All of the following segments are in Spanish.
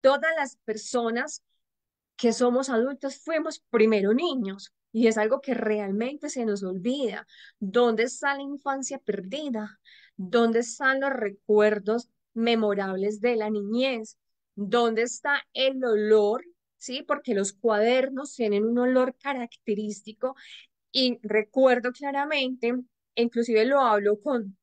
todas las personas que somos adultos fuimos primero niños y es algo que realmente se nos olvida. ¿Dónde está la infancia perdida? ¿Dónde están los recuerdos memorables de la niñez? ¿Dónde está el olor? Sí, porque los cuadernos tienen un olor característico y recuerdo claramente, inclusive lo hablo con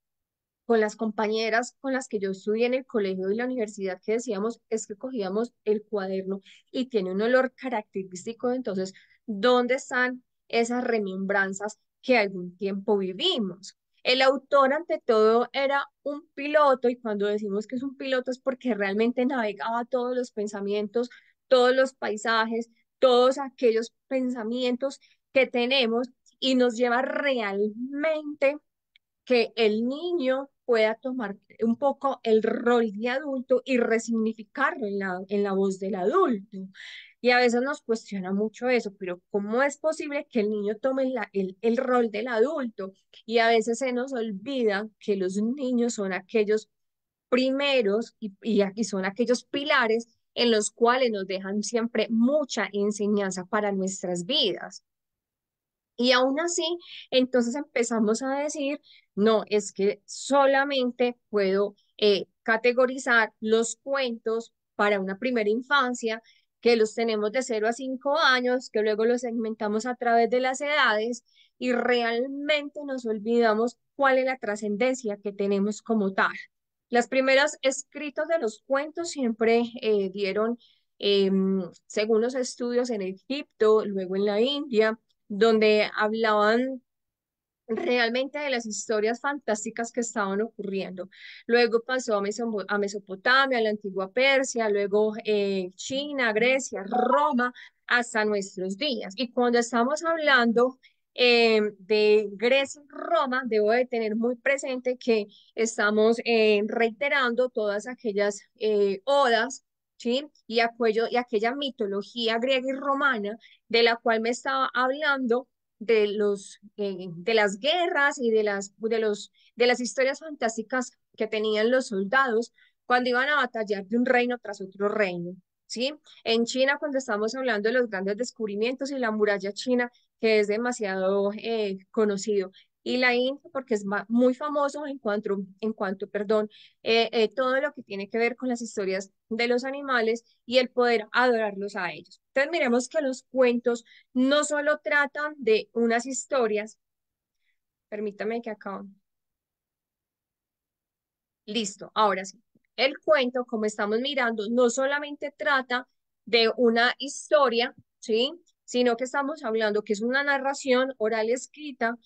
las compañeras con las que yo estudié en el colegio y la universidad, que decíamos es que cogíamos el cuaderno y tiene un olor característico. Entonces, ¿dónde están esas remembranzas que algún tiempo vivimos? El autor, ante todo, era un piloto, y cuando decimos que es un piloto es porque realmente navegaba todos los pensamientos, todos los paisajes, todos aquellos pensamientos que tenemos, y nos lleva realmente que el niño pueda tomar un poco el rol de adulto y resignificarlo en la voz del adulto. Y a veces nos cuestiona mucho eso, pero ¿cómo es posible que el niño tome el rol del adulto? Y a veces se nos olvida que los niños son aquellos primeros y son aquellos pilares en los cuales nos dejan siempre mucha enseñanza para nuestras vidas. Y aún así, entonces empezamos a decir, no, es que solamente puedo categorizar los cuentos para una primera infancia, que los tenemos de 0 a 5 años, que luego los segmentamos a través de las edades y realmente nos olvidamos cuál es la trascendencia que tenemos como tal. Las primeras escritos de los cuentos siempre dieron, según los estudios en Egipto, luego en la India, donde hablaban realmente de las historias fantásticas que estaban ocurriendo. Luego pasó a Mesopotamia, a la antigua Persia, luego China, Grecia, Roma, hasta nuestros días. Y cuando estamos hablando de Grecia y Roma, debo de tener muy presente que estamos reiterando todas aquellas odas, ¿sí? Y aquella mitología griega y romana de la cual me estaba hablando de las guerras y de las historias fantásticas que tenían los soldados cuando iban a batallar de un reino tras otro reino, ¿sí? En China, cuando estamos hablando de los grandes descubrimientos y la muralla china, que es demasiado conocido, y la India, porque es muy famoso perdón, todo lo que tiene que ver con las historias de los animales y el poder adorarlos a ellos. Entonces, miremos que los cuentos no solo tratan de unas historias, permítame que acá, listo, ahora sí. El cuento, como estamos mirando, no solamente trata de una historia, ¿sí? Sino que estamos hablando que es una narración oral escrita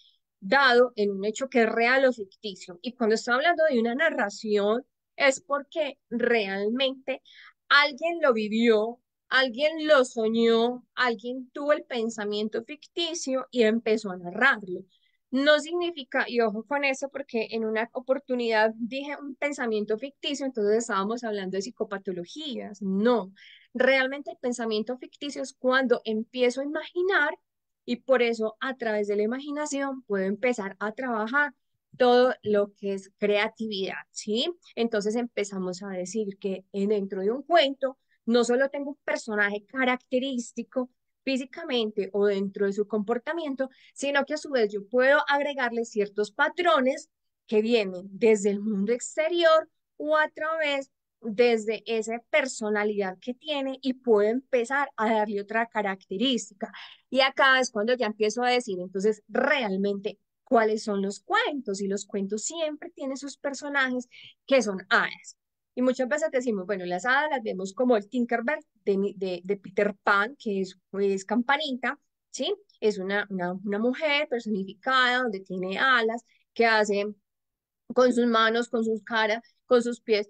dado en un hecho que es real o ficticio. Y cuando estoy hablando de una narración, es porque realmente alguien lo vivió, alguien lo soñó, alguien tuvo el pensamiento ficticio y empezó a narrarlo. No significa, y ojo con eso, porque en una oportunidad dije un pensamiento ficticio, entonces estábamos hablando de psicopatologías. No, realmente el pensamiento ficticio es cuando empiezo a imaginar y por eso a través de la imaginación puedo empezar a trabajar todo lo que es creatividad, ¿sí? Entonces empezamos a decir que dentro de un cuento no solo tengo un personaje característico físicamente o dentro de su comportamiento, sino que a su vez yo puedo agregarle ciertos patrones que vienen desde el mundo exterior o a través desde esa personalidad que tiene y puedo empezar a darle otra característica. Y acá es cuando ya empiezo a decir, entonces, realmente, ¿cuáles son los cuentos? Y los cuentos siempre tienen sus personajes que son hadas. Y muchas veces decimos, bueno, las hadas las vemos como el Tinkerbell de Peter Pan, que es pues, Campanita, ¿sí? Es una mujer personificada donde tiene alas, que hace con sus manos, con sus caras, con sus pies,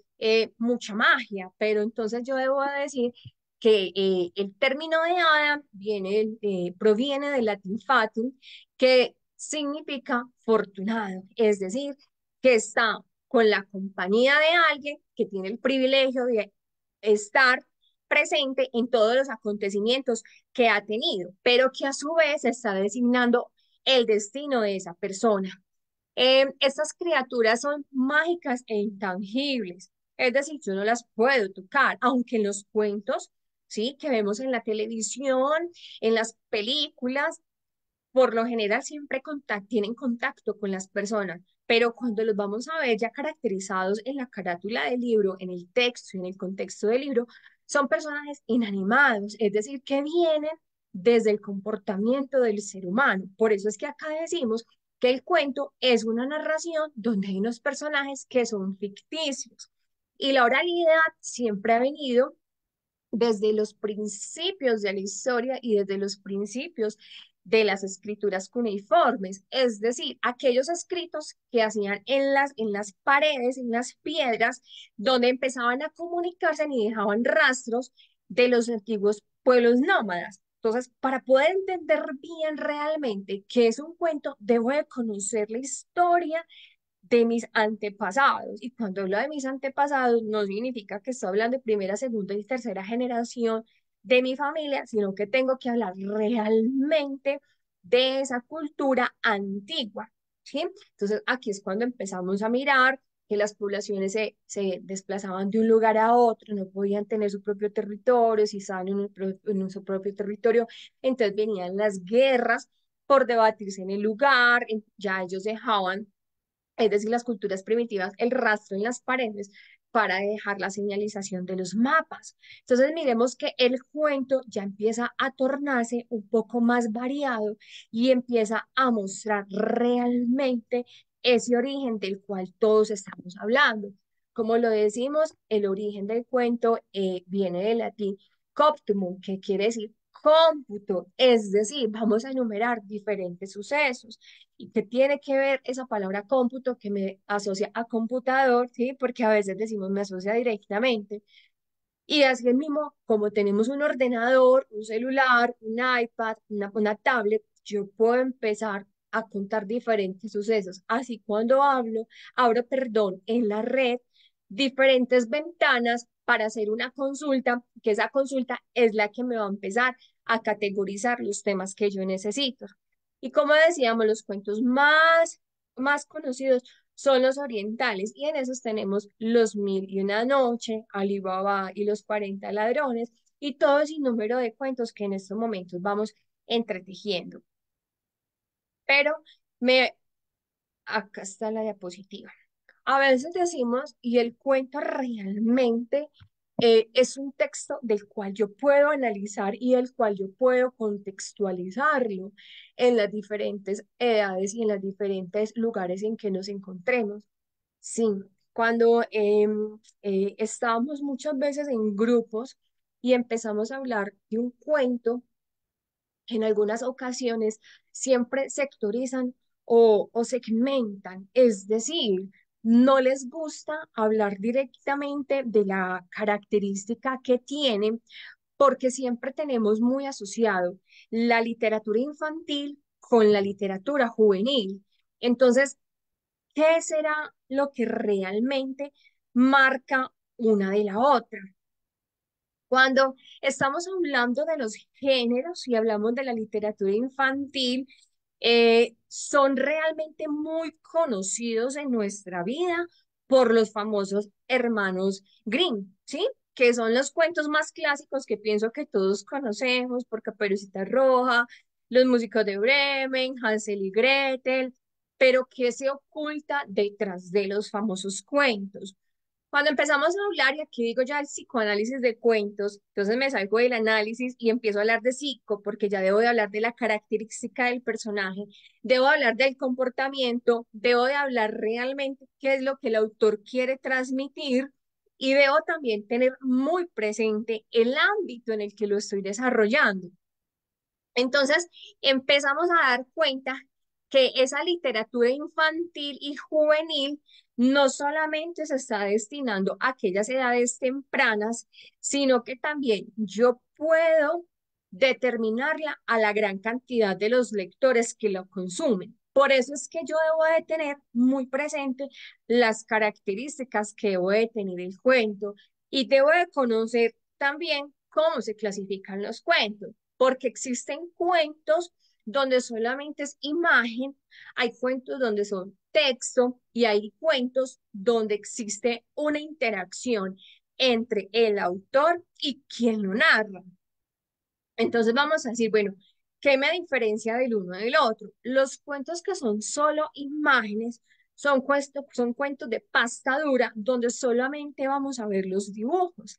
mucha magia. Pero entonces yo debo de decir que el término de hada proviene del latín fatum, que significa fortunado, es decir, que está con la compañía de alguien que tiene el privilegio de estar presente en todos los acontecimientos que ha tenido, pero que a su vez está designando el destino de esa persona. Estas criaturas son mágicas e intangibles. Es decir, yo no las puedo tocar, aunque en los cuentos, ¿sí? Que vemos en la televisión, en las películas, por lo general siempre tienen contacto con las personas, pero cuando los vamos a ver ya caracterizados en la carátula del libro, en el texto, en el contexto del libro, son personajes inanimados, es decir, que vienen desde el comportamiento del ser humano. Por eso es que acá decimos que el cuento es una narración donde hay unos personajes que son ficticios. Y la oralidad siempre ha venido desde los principios de la historia y desde los principios de las escrituras cuneiformes, es decir, aquellos escritos que hacían en las paredes, en las piedras, donde empezaban a comunicarse y dejaban rastros de los antiguos pueblos nómadas. Entonces, para poder entender bien realmente qué es un cuento, debo de conocer la historia de mis antepasados. Y cuando hablo de mis antepasados, no significa que estoy hablando de primera, segunda y tercera generación de mi familia, sino que tengo que hablar realmente de esa cultura antigua, ¿sí? Entonces, aquí es cuando empezamos a mirar que las poblaciones se desplazaban de un lugar a otro, no podían tener su propio territorio, si estaban en su propio territorio, entonces venían las guerras por debatirse en el lugar, ya ellos dejaban, es decir, las culturas primitivas, el rastro en las paredes para dejar la señalización de los mapas. Entonces, miremos que el cuento ya empieza a tornarse un poco más variado y empieza a mostrar realmente ese origen del cual todos estamos hablando. Como lo decimos, el origen del cuento viene del latín coptumum, que quiere decir cómputo, es decir, vamos a enumerar diferentes sucesos. ¿Y qué tiene que ver esa palabra cómputo que me asocia a computador? ¿Sí? Porque a veces decimos me asocia directamente. Y así es mismo, como tenemos un ordenador, un celular, un iPad, una tablet, yo puedo empezar a contar diferentes sucesos. Así cuando abro, perdón, en la red, diferentes ventanas para hacer una consulta, que esa consulta es la que me va a empezar a categorizar los temas que yo necesito. Y como decíamos, los cuentos más conocidos son los orientales y en esos tenemos los Mil y una noche, Ali Baba y los 40 ladrones y todo ese número de cuentos que en estos momentos vamos entretejiendo. Pero me, acá está la diapositiva. A veces decimos, y el cuento realmente es un texto del cual yo puedo analizar y del cual yo puedo contextualizarlo en las diferentes edades y en los diferentes lugares en que nos encontremos. Sí, cuando estábamos muchas veces en grupos y empezamos a hablar de un cuento, en algunas ocasiones siempre sectorizan o segmentan, es decir, no les gusta hablar directamente de la característica que tienen porque siempre tenemos muy asociado la literatura infantil con la literatura juvenil. Entonces, ¿qué será lo que realmente marca una de la otra? Cuando estamos hablando de los géneros y hablamos de la literatura infantil, son realmente muy conocidos en nuestra vida por los famosos hermanos Grimm, ¿sí? Que son los cuentos más clásicos que pienso que todos conocemos, por Caperucita Roja, Los músicos de Bremen, Hansel y Gretel, pero ¿qué se oculta detrás de los famosos cuentos? Cuando empezamos a hablar, y aquí digo ya el psicoanálisis de cuentos, entonces me salgo del análisis y empiezo a hablar de psico, porque ya debo de hablar de la característica del personaje, debo hablar del comportamiento, debo de hablar realmente qué es lo que el autor quiere transmitir y debo también tener muy presente el ámbito en el que lo estoy desarrollando. Entonces, empezamos a dar cuenta que esa literatura infantil y juvenil no solamente se está destinando a aquellas edades tempranas, sino que también yo puedo determinarla a la gran cantidad de los lectores que lo consumen. Por eso es que yo debo de tener muy presente las características que debo de tener el cuento y debo de conocer también cómo se clasifican los cuentos porque existen cuentos donde solamente es imagen, hay cuentos donde son texto y hay cuentos donde existe una interacción entre el autor y quien lo narra. Entonces vamos a decir, bueno, ¿qué me diferencia del uno del otro? Los cuentos que son solo imágenes son cuentos de pasta dura donde solamente vamos a ver los dibujos.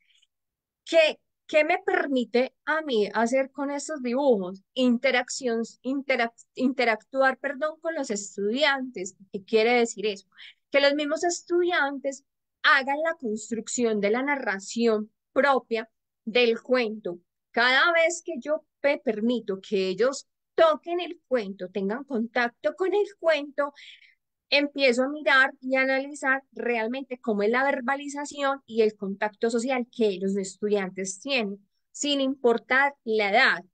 ¿Qué, qué me permite a mí hacer con estos dibujos? Interactuar, perdón, con los estudiantes. ¿Qué quiere decir eso? Que los mismos estudiantes hagan la construcción de la narración propia del cuento. Cada vez que yo me permito que ellos toquen el cuento, tengan contacto con el cuento, empiezo a mirar y a analizar realmente cómo es la verbalización y el contacto social que los estudiantes tienen, sin importar la edad.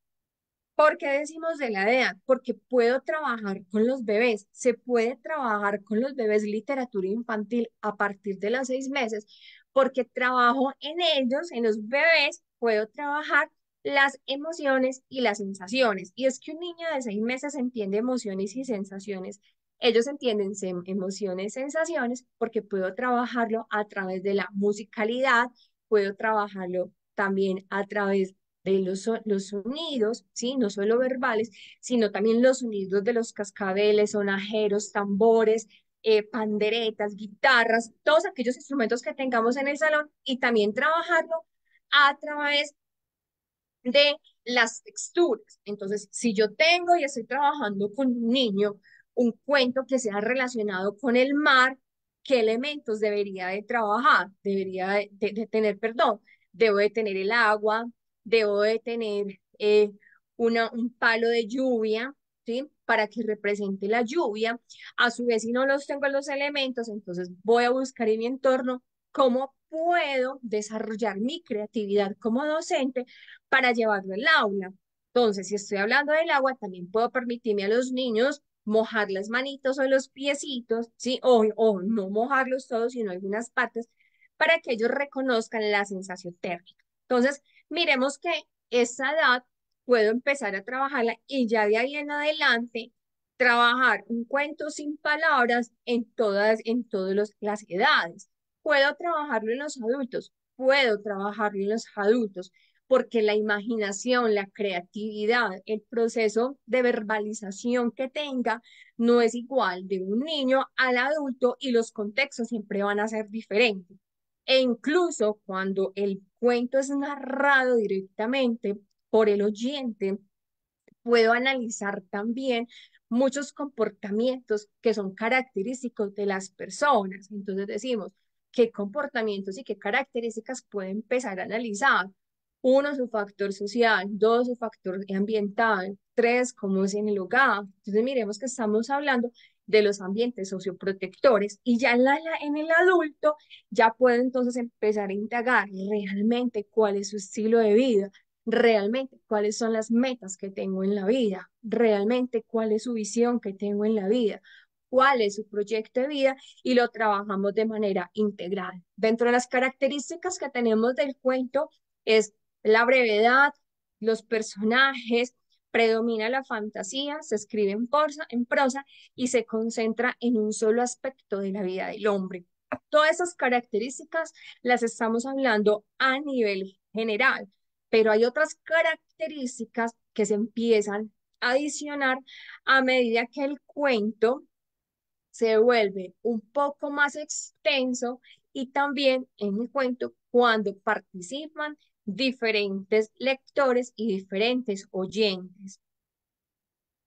¿Por qué decimos de la edad? Porque puedo trabajar con los bebés. Se puede trabajar con los bebés literatura infantil a partir de los 6 meses, porque trabajo en ellos, en los bebés, puedo trabajar las emociones y las sensaciones. Y es que un niño de 6 meses entiende emociones y sensaciones. Ellos entienden emociones, sensaciones, porque puedo trabajarlo a través de la musicalidad, puedo trabajarlo también a través de los sonidos, ¿sí? No solo verbales, sino también los sonidos de los cascabeles, sonajeros, tambores, panderetas, guitarras, todos aquellos instrumentos que tengamos en el salón y también trabajarlo a través de las texturas. Entonces, si yo tengo y estoy trabajando con un niño un cuento que sea relacionado con el mar, ¿qué elementos debería de trabajar? Debería de tener, perdón, debo de tener el agua, debo de tener un palo de lluvia, ¿sí? Para que represente la lluvia. A su vez, si no los tengo los elementos, entonces voy a buscar en mi entorno cómo puedo desarrollar mi creatividad como docente para llevarlo al aula. Entonces, si estoy hablando del agua, también puedo permitirme a los niños mojar las manitos o los piecitos, ¿sí? O no mojarlos todos, sino algunas partes, para que ellos reconozcan la sensación térmica. Entonces, miremos que esa edad puedo empezar a trabajarla y ya de ahí en adelante trabajar un cuento sin palabras en todas las edades. Puedo trabajarlo en los adultos, puedo trabajarlo en los adultos, porque la imaginación, la creatividad, el proceso de verbalización que tenga no es igual de un niño al adulto y los contextos siempre van a ser diferentes. E incluso cuando el cuento es narrado directamente por el oyente, puedo analizar también muchos comportamientos que son característicos de las personas. Entonces decimos, ¿qué comportamientos y qué características puede empezar a analizar? Uno, su factor social; dos, su factor ambiental; tres, cómo es en el hogar. Entonces miremos que estamos hablando de los ambientes socioprotectores y ya en el adulto ya puedo entonces empezar a indagar realmente cuál es su estilo de vida, realmente cuáles son las metas que tengo en la vida, realmente cuál es su visión que tengo en la vida, cuál es su proyecto de vida y lo trabajamos de manera integral. Dentro de las características que tenemos del cuento es la brevedad, los personajes, predomina la fantasía, se escribe en prosa y se concentra en un solo aspecto de la vida del hombre. Todas esas características las estamos hablando a nivel general, pero hay otras características que se empiezan a adicionar a medida que el cuento se vuelve un poco más extenso y también en el cuento cuando participan diferentes lectores y diferentes oyentes.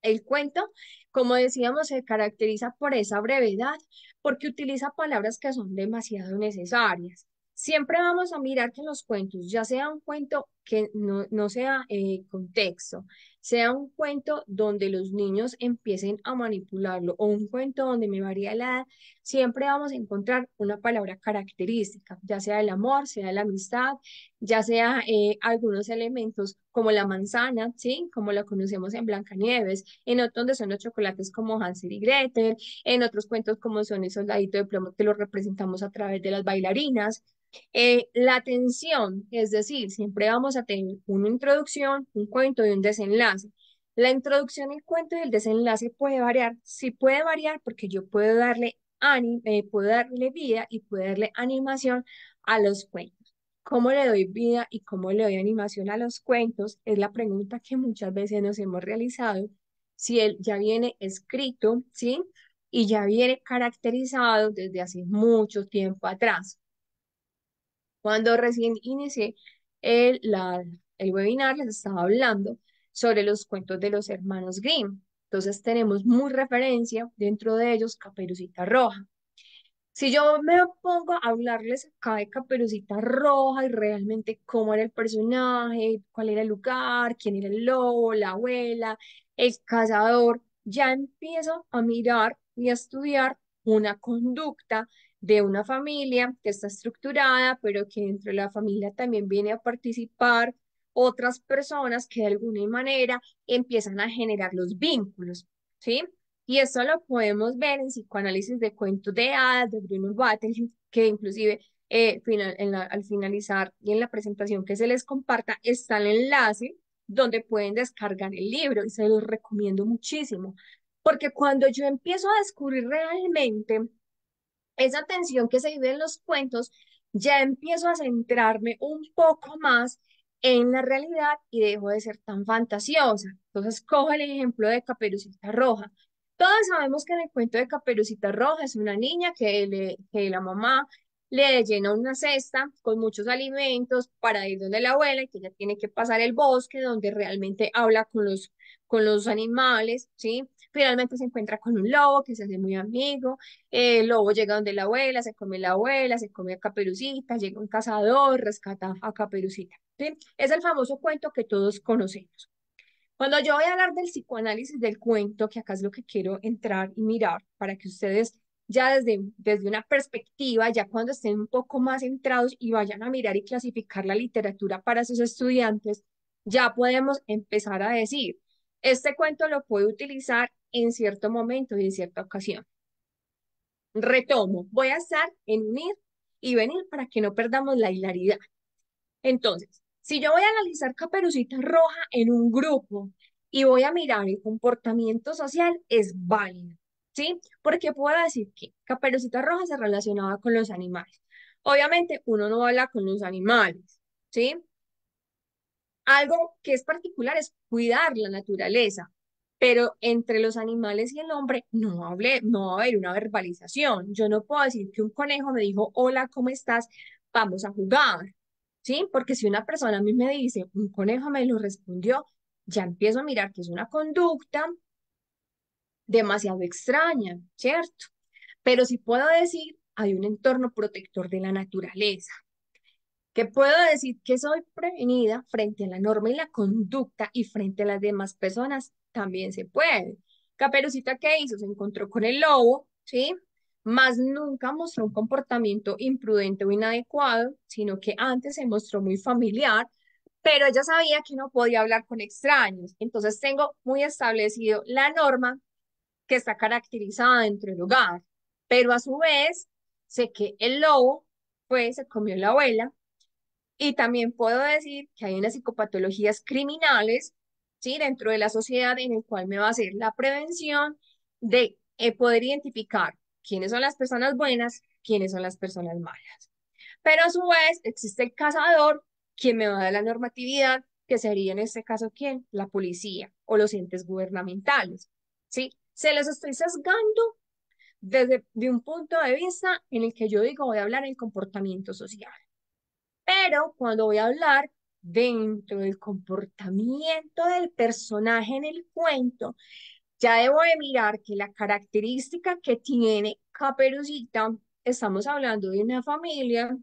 El cuento, como decíamos, se caracteriza por esa brevedad, porque utiliza palabras que son demasiado necesarias. Siempre vamos a mirar que en los cuentos, ya sea un cuento que no sea contexto, sea un cuento donde los niños empiecen a manipularlo o un cuento donde me varía la edad, siempre vamos a encontrar una palabra característica, ya sea el amor, sea la amistad, ya sea algunos elementos como la manzana, ¿sí? Como la conocemos en Blancanieves, en otros donde son los chocolates como Hansel y Gretel, en otros cuentos como son el soldadito de plomo que lo representamos a través de las bailarinas. La tensión, es decir, siempre vamos a tener una introducción, un cuento y un desenlace. La introducción, el cuento y el desenlace puede variar. Sí puede variar porque yo puedo darle vida y puedo darle animación a los cuentos. ¿Cómo le doy vida y cómo le doy animación a los cuentos? Es la pregunta que muchas veces nos hemos realizado. Si él ya viene escrito, ¿sí? Y ya viene caracterizado desde hace mucho tiempo atrás. Cuando recién inicié el webinar, les estaba hablando sobre los cuentos de los hermanos Grimm. Entonces tenemos muy referencia dentro de ellos Caperucita Roja. Si yo me pongo a hablarles acá de Caperucita Roja y realmente cómo era el personaje, cuál era el lugar, quién era el lobo, la abuela, el cazador, ya empiezo a mirar y a estudiar una conducta de una familia que está estructurada, pero que dentro de la familia también viene a participar otras personas que de alguna manera empiezan a generar los vínculos, ¿sí? Y esto lo podemos ver en psicoanálisis de cuentos de hadas de Bruno Walters, que inclusive al finalizar y en la presentación que se les comparta está el enlace donde pueden descargar el libro y se los recomiendo muchísimo. Porque cuando yo empiezo a descubrir realmente esa tensión que se vive en los cuentos, ya empiezo a centrarme un poco más en la realidad y dejo de ser tan fantasiosa. Entonces, cojo el ejemplo de Caperucita Roja. Todos sabemos que en el cuento de Caperucita Roja es una niña que la mamá le llena una cesta con muchos alimentos para ir donde la abuela y que ella tiene que pasar el bosque donde realmente habla con los animales, ¿sí? Finalmente se encuentra con un lobo que se hace muy amigo. El lobo llega donde la abuela, se come a Caperucita, llega un cazador, rescata a Caperucita. ¿Sí? Es el famoso cuento que todos conocemos. Cuando yo voy a hablar del psicoanálisis del cuento, que acá es lo que quiero entrar y mirar para que ustedes ya desde una perspectiva, ya cuando estén un poco más centrados y vayan a mirar y clasificar la literatura para sus estudiantes, ya podemos empezar a decir, este cuento lo puedo utilizar en cierto momento y en cierta ocasión. Retomo, voy a estar en un ir y venir para que no perdamos la hilaridad. Entonces, si yo voy a analizar Caperucita Roja en un grupo y voy a mirar el comportamiento social, es válido, ¿sí? Porque puedo decir que Caperucita Roja se relacionaba con los animales. Obviamente, uno no habla con los animales, ¿sí? Algo que es particular es cuidar la naturaleza, pero entre los animales y el hombre no va a haber una verbalización. Yo no puedo decir que un conejo me dijo, hola, ¿cómo estás? Vamos a jugar, ¿sí? Porque si una persona a mí me dice, un conejo me lo respondió, ya empiezo a mirar que es una conducta demasiado extraña, ¿cierto? Pero si puedo decir, hay un entorno protector de la naturaleza que puedo decir que soy prevenida frente a la norma y la conducta y frente a las demás personas, también se puede. Caperucita, ¿qué hizo? Se encontró con el lobo, ¿sí? Más nunca mostró un comportamiento imprudente o inadecuado, sino que antes se mostró muy familiar, pero ella sabía que no podía hablar con extraños. Entonces tengo muy establecido la norma que está caracterizada dentro del hogar, pero a su vez sé que el lobo, pues, se comió la abuela y también puedo decir que hay unas psicopatologías criminales, ¿sí? Dentro de la sociedad en el cual me va a hacer la prevención de poder identificar quiénes son las personas buenas, quiénes son las personas malas. Pero a su vez existe el cazador, quien me va a dar la normatividad, que sería en este caso quién, la policía o los entes gubernamentales, ¿sí? Se los estoy sesgando desde de un punto de vista en el que yo digo voy a hablar del comportamiento social. Pero cuando voy a hablar dentro del comportamiento del personaje en el cuento, ya debo de mirar que la característica que tiene Caperucita, estamos hablando de una familia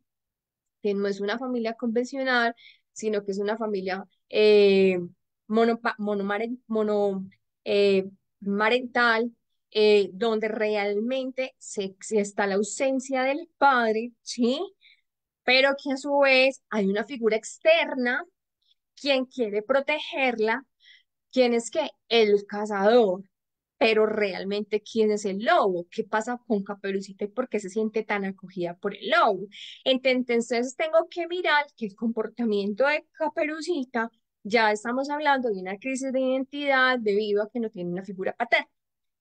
que no es una familia convencional, sino que es una familia eh, marental, donde realmente se está la ausencia del padre, ¿sí? Pero que a su vez hay una figura externa quien quiere protegerla, quien es que el cazador, pero realmente quién es el lobo, qué pasa con Caperucita y por qué se siente tan acogida por el lobo. Entonces tengo que mirar que el comportamiento de Caperucita ya estamos hablando de una crisis de identidad debido a que no tiene una figura paterna.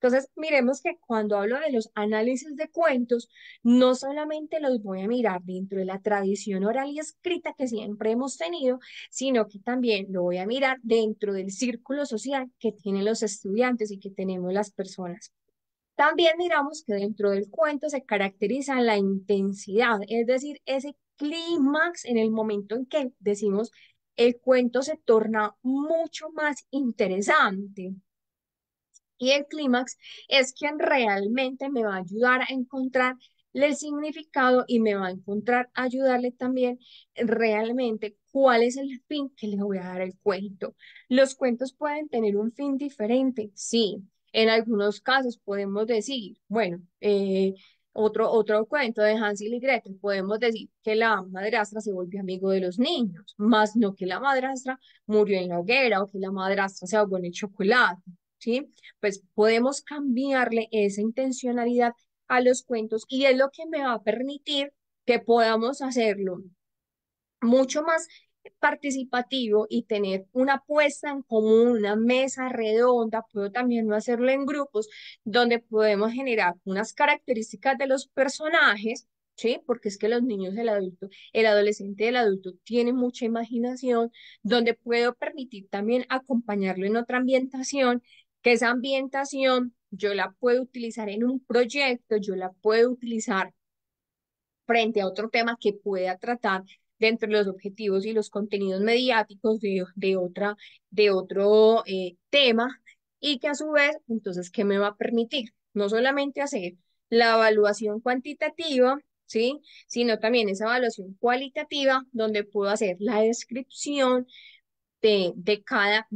Entonces, miremos que cuando hablo de los análisis de cuentos, no solamente los voy a mirar dentro de la tradición oral y escrita que siempre hemos tenido, sino que también lo voy a mirar dentro del círculo social que tienen los estudiantes y que tenemos las personas. También miramos que dentro del cuento se caracteriza la intensidad, es decir, ese clímax en el momento en que decimos el cuento se torna mucho más interesante. Y el clímax es quien realmente me va a ayudar a encontrar el significado y me va a encontrar, ayudarle también realmente cuál es el fin que le voy a dar al cuento. Los cuentos pueden tener un fin diferente, sí. En algunos casos podemos decir, bueno, otro cuento de Hansel y Gretel, podemos decir que la madrastra se volvió amigo de los niños, más no que la madrastra murió en la hoguera o que la madrastra se ahogó en el chocolate. ¿Sí? Pues podemos cambiarle esa intencionalidad a los cuentos y es lo que me va a permitir que podamos hacerlo mucho más participativo y tener una puesta en común, una mesa redonda, puedo también no hacerlo en grupos, donde podemos generar unas características de los personajes, ¿sí? Porque es que los niños, el adulto, el adolescente y el adulto tienen mucha imaginación, donde puedo permitir también acompañarlo en otra ambientación, que esa ambientación yo la puedo utilizar en un proyecto, yo la puedo utilizar frente a otro tema que pueda tratar dentro de los objetivos y los contenidos mediáticos de otro tema y que a su vez, entonces, ¿qué me va a permitir? No solamente hacer la evaluación cuantitativa, ¿sí? Sino también esa evaluación cualitativa donde puedo hacer la descripción de cada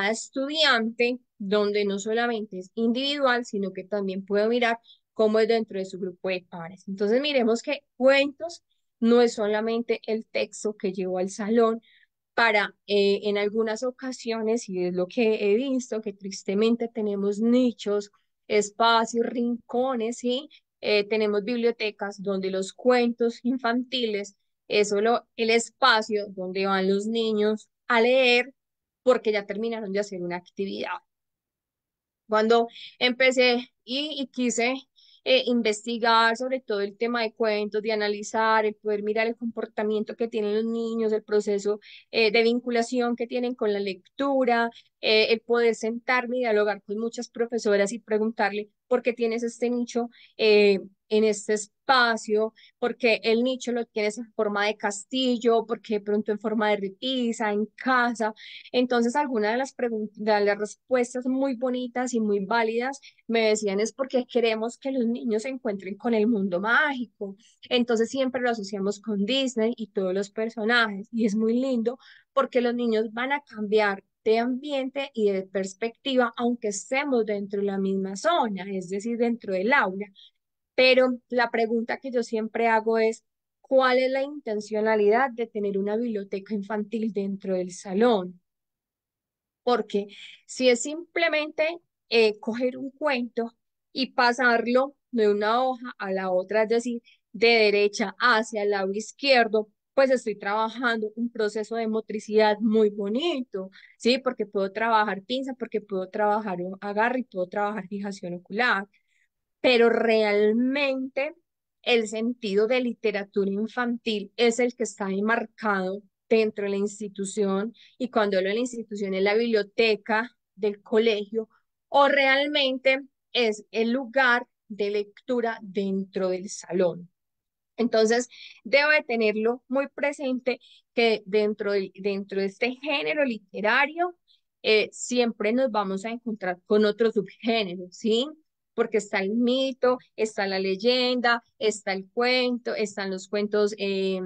estudiante, donde no solamente es individual, sino que también puedo mirar cómo es dentro de su grupo de pares. Entonces, miremos que cuentos no es solamente el texto que llevo al salón para, en algunas ocasiones, y es lo que he visto, que tristemente tenemos nichos, espacios, rincones, ¿sí? Tenemos bibliotecas donde los cuentos infantiles es solo el espacio donde van los niños a leer porque ya terminaron de hacer una actividad. Cuando empecé y quise investigar sobre todo el tema de cuentos, de analizar, el poder mirar el comportamiento que tienen los niños, el proceso de vinculación que tienen con la lectura, el poder sentarme y dialogar con muchas profesoras y preguntarle por qué tienes este nicho en este espacio, por qué el nicho lo tienes en forma de castillo, por qué de pronto en forma de repisa, en casa. Entonces, algunas de las preguntas, de las respuestas muy bonitas y muy válidas me decían es porque queremos que los niños se encuentren con el mundo mágico. Entonces, siempre lo asociamos con Disney y todos los personajes. Y es muy lindo porque los niños van a cambiar de ambiente y de perspectiva, aunque estemos dentro de la misma zona, es decir, dentro del aula. Pero la pregunta que yo siempre hago es, ¿cuál es la intencionalidad de tener una biblioteca infantil dentro del salón? Porque si es simplemente coger un cuento y pasarlo de una hoja a la otra, es decir, de derecha hacia el lado izquierdo, pues estoy trabajando un proceso de motricidad muy bonito, ¿sí? Porque puedo trabajar pinza, porque puedo trabajar un agarre y puedo trabajar fijación ocular, pero realmente el sentido de literatura infantil es el que está enmarcado dentro de la institución, y cuando hablo de la institución es la biblioteca del colegio, o realmente es el lugar de lectura dentro del salón. Entonces, debo de tenerlo muy presente que dentro de este género literario siempre nos vamos a encontrar con otros subgéneros, ¿sí? Porque está el mito, está la leyenda, está el cuento, están los cuentos eh,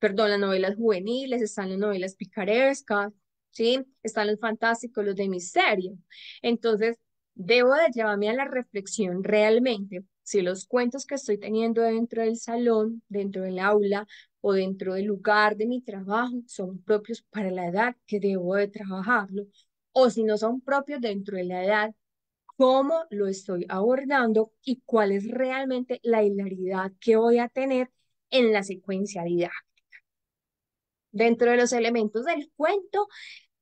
perdón, las novelas juveniles, están las novelas picarescas, ¿sí? Están los fantásticos, los de misterio. Entonces, debo de llevarme a la reflexión realmente si los cuentos que estoy teniendo dentro del salón, dentro del aula o dentro del lugar de mi trabajo son propios para la edad que debo de trabajarlo, o si no son propios dentro de la edad, cómo lo estoy abordando y cuál es realmente la hilaridad que voy a tener en la secuencialidad. Dentro de los elementos del cuento,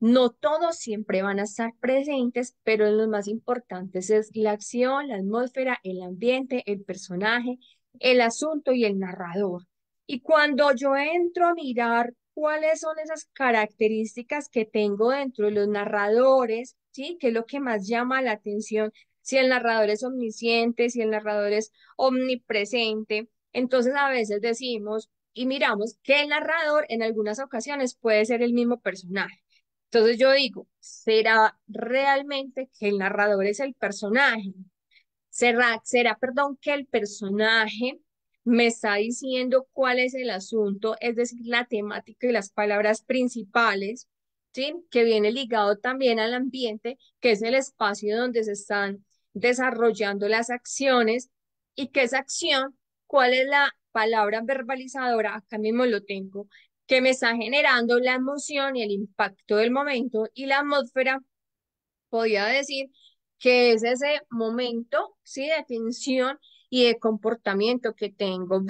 no todos siempre van a estar presentes, pero los más importantes es la acción, la atmósfera, el ambiente, el personaje, el asunto y el narrador. Y cuando yo entro a mirar cuáles son esas características que tengo dentro de los narradores, ¿sí? ¿Qué es lo que más llama la atención? Si el narrador es omnisciente, si el narrador es omnipresente. Entonces a veces decimos y miramos que el narrador en algunas ocasiones puede ser el mismo personaje. Entonces yo digo, ¿será realmente que el narrador es el personaje? ¿Será, que el personaje me está diciendo cuál es el asunto, es decir, la temática y las palabras principales, ¿sí? Que viene ligado también al ambiente, que es el espacio donde se están desarrollando las acciones y que esa acción, cuál es la palabra verbalizadora, acá mismo lo tengo, que me está generando la emoción y el impacto del momento y la atmósfera podía decir que es ese momento, ¿sí? De tensión y de comportamiento que tengo.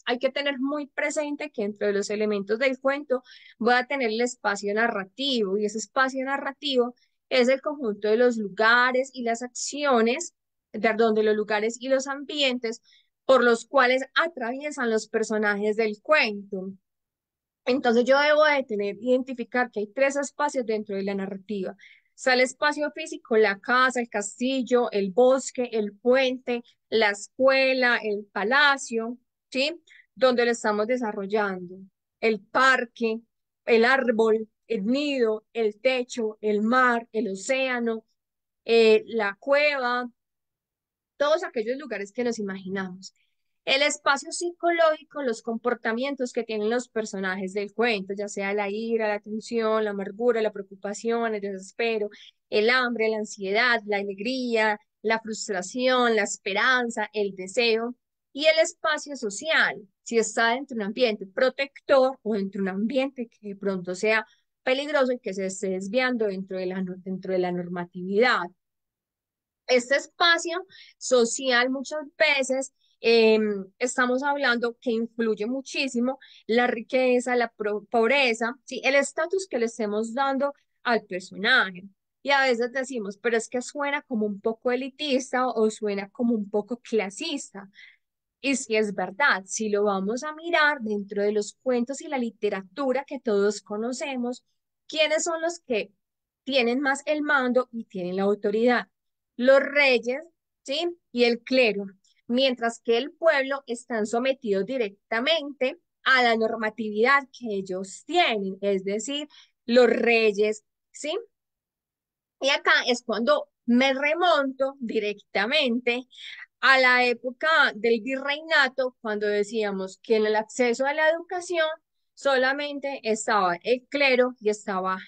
Hay que tener muy presente que dentro de los elementos del cuento voy a tener el espacio narrativo y ese espacio narrativo es el conjunto de los lugares y las acciones, donde los lugares y los ambientes por los cuales atraviesan los personajes del cuento. Entonces yo debo de identificar que hay tres espacios dentro de la narrativa. Está el espacio físico, la casa, el castillo, el bosque, el puente, la escuela, el palacio, ¿sí? Donde lo estamos desarrollando. El parque, el árbol, el nido, el techo, el mar, el océano, la cueva, todos aquellos lugares que nos imaginamos. El espacio psicológico, los comportamientos que tienen los personajes del cuento, ya sea la ira, la tensión, la amargura, la preocupación, el desespero, el hambre, la ansiedad, la alegría, la frustración, la esperanza, el deseo. Y el espacio social, si está dentro de un ambiente protector o dentro de un ambiente que de pronto sea peligroso y que se esté desviando dentro de la normatividad. Este espacio social muchas veces estamos hablando que influye muchísimo la riqueza, la pobreza, ¿sí? El estatus que le estemos dando al personaje. Y a veces decimos, pero es que suena como un poco elitista o suena como un poco clasista. Y si es verdad, si lo vamos a mirar dentro de los cuentos y la literatura que todos conocemos, ¿quiénes son los que tienen más el mando y tienen la autoridad? Los reyes, ¿sí? Y el clero, mientras que el pueblo están sometidos directamente a la normatividad que ellos tienen, es decir, los reyes, ¿sí? Y acá es cuando me remonto directamente a la época del virreinato, cuando decíamos que en el acceso a la educación solamente estaba el clero y estaba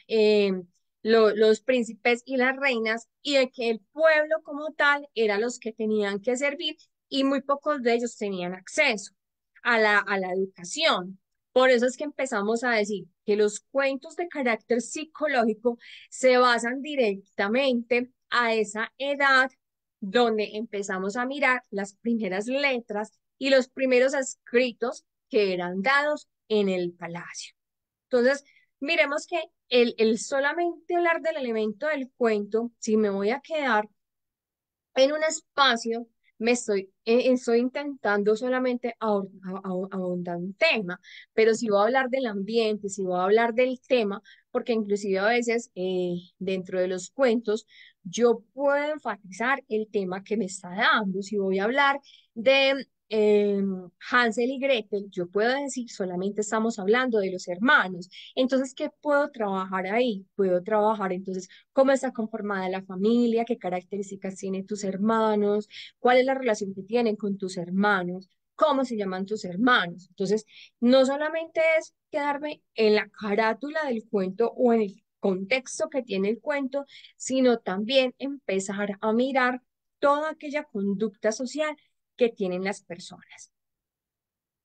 los príncipes y las reinas, y de que el pueblo como tal eran los que tenían que servir, y muy pocos de ellos tenían acceso a la educación. Por eso es que empezamos a decir que los cuentos de carácter psicológico se basan directamente a esa edad donde empezamos a mirar las primeras letras y los primeros escritos que eran dados en el palacio. Entonces, miremos que el solamente hablar del elemento del cuento, si me voy a quedar en un espacio, estoy intentando solamente ahondar un tema, pero si voy a hablar del ambiente, si voy a hablar del tema, porque inclusive a veces dentro de los cuentos yo puedo enfatizar el tema que me está dando. Si voy a hablar de Hansel y Gretel, yo puedo decir solamente estamos hablando de los hermanos. Entonces, ¿qué puedo trabajar ahí? Puedo trabajar entonces cómo está conformada la familia, qué características tienen tus hermanos, cuál es la relación que tienen con tus hermanos, cómo se llaman tus hermanos. Entonces, no solamente es quedarme en la carátula del cuento o en el contexto que tiene el cuento, sino también empezar a mirar toda aquella conducta social que tienen las personas.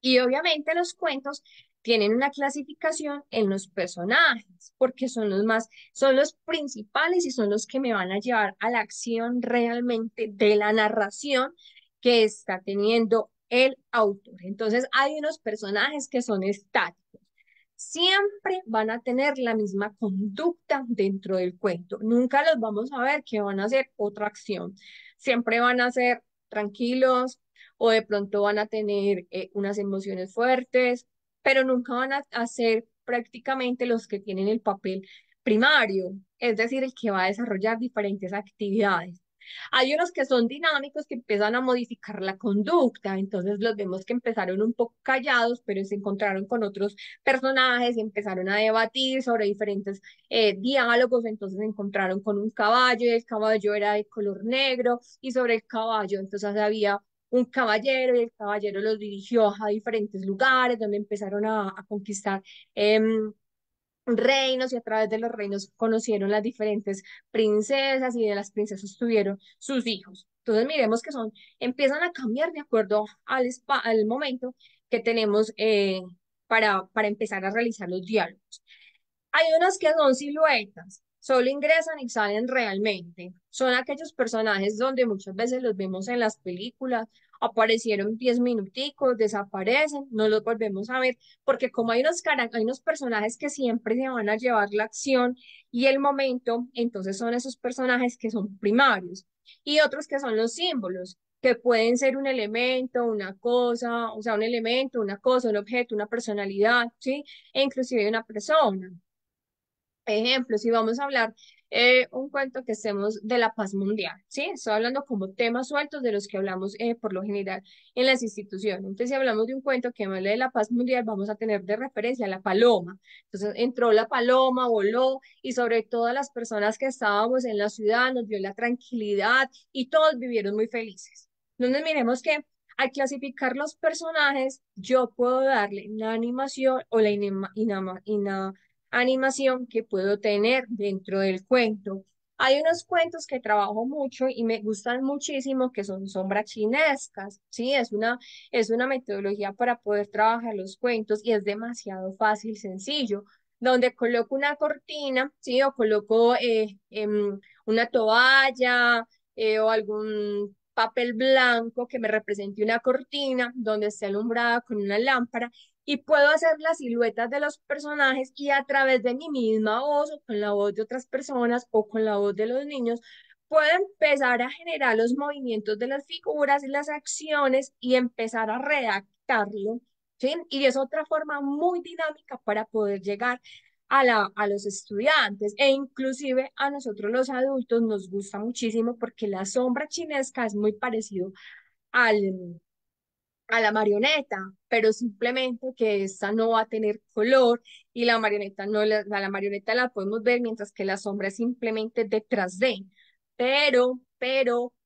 Y obviamente los cuentos tienen una clasificación en los personajes, porque son los principales y son los que me van a llevar a la acción realmente de la narración que está teniendo el autor. Entonces hay unos personajes que son estáticos. siempre van a tener la misma conducta dentro del cuento. Nunca los vamos a ver que van a hacer otra acción. Siempre van a ser tranquilos o de pronto van a tener unas emociones fuertes, pero nunca van a ser prácticamente los que tienen el papel primario, es decir, el que va a desarrollar diferentes actividades. Hay unos que son dinámicos que empiezan a modificar la conducta, entonces los vemos que empezaron un poco callados, pero se encontraron con otros personajes y empezaron a debatir sobre diferentes diálogos, entonces se encontraron con un caballo y el caballo era de color negro y sobre el caballo entonces había un caballero y el caballero los dirigió a diferentes lugares donde empezaron a conquistar reinos y a través de los reinos conocieron las diferentes princesas y de las princesas tuvieron sus hijos. Entonces miremos que son, empiezan a cambiar de acuerdo al momento que tenemos para empezar a realizar los diálogos. Hay unas que son siluetas, solo ingresan y salen realmente. Son aquellos personajes donde muchas veces los vemos en las películas, aparecieron 10 minuticos, desaparecen, no los volvemos a ver, porque como hay unos personajes que siempre se van a llevar la acción y el momento, entonces son esos personajes que son primarios y otros que son los símbolos, que pueden ser un elemento, una cosa, o sea, un elemento, una cosa, un objeto, una personalidad, ¿sí? E inclusive una persona. Ejemplo, si vamos a hablar un cuento que estemos de la paz mundial, ¿sí? Estoy hablando como temas sueltos de los que hablamos por lo general en las instituciones. Entonces, si hablamos de un cuento que hable de la paz mundial, vamos a tener de referencia a la paloma. Entonces, entró la paloma, voló y sobre todas las personas que estábamos en la ciudad nos dio la tranquilidad y todos vivieron muy felices. Entonces, miremos que al clasificar los personajes, yo puedo darle una animación o la animación que puedo tener dentro del cuento. Hay unos cuentos que trabajo mucho y me gustan muchísimo que son sombras chinescas, ¿sí? Es una metodología para poder trabajar los cuentos y es demasiado fácil, sencillo, donde coloco una cortina, ¿sí? O coloco una toalla o algún papel blanco que me represente una cortina donde esté alumbrada con una lámpara y puedo hacer las siluetas de los personajes y a través de mi misma voz o con la voz de otras personas o con la voz de los niños, puedo empezar a generar los movimientos de las figuras y las acciones y empezar a redactarlo, ¿sí? Y es otra forma muy dinámica para poder llegar a los estudiantes e inclusive a nosotros los adultos nos gusta muchísimo porque la sombra chinesca es muy parecido al a la marioneta, pero simplemente que esta no va a tener color y la marioneta no la marioneta la podemos ver mientras que la sombra es simplemente detrás de. Pero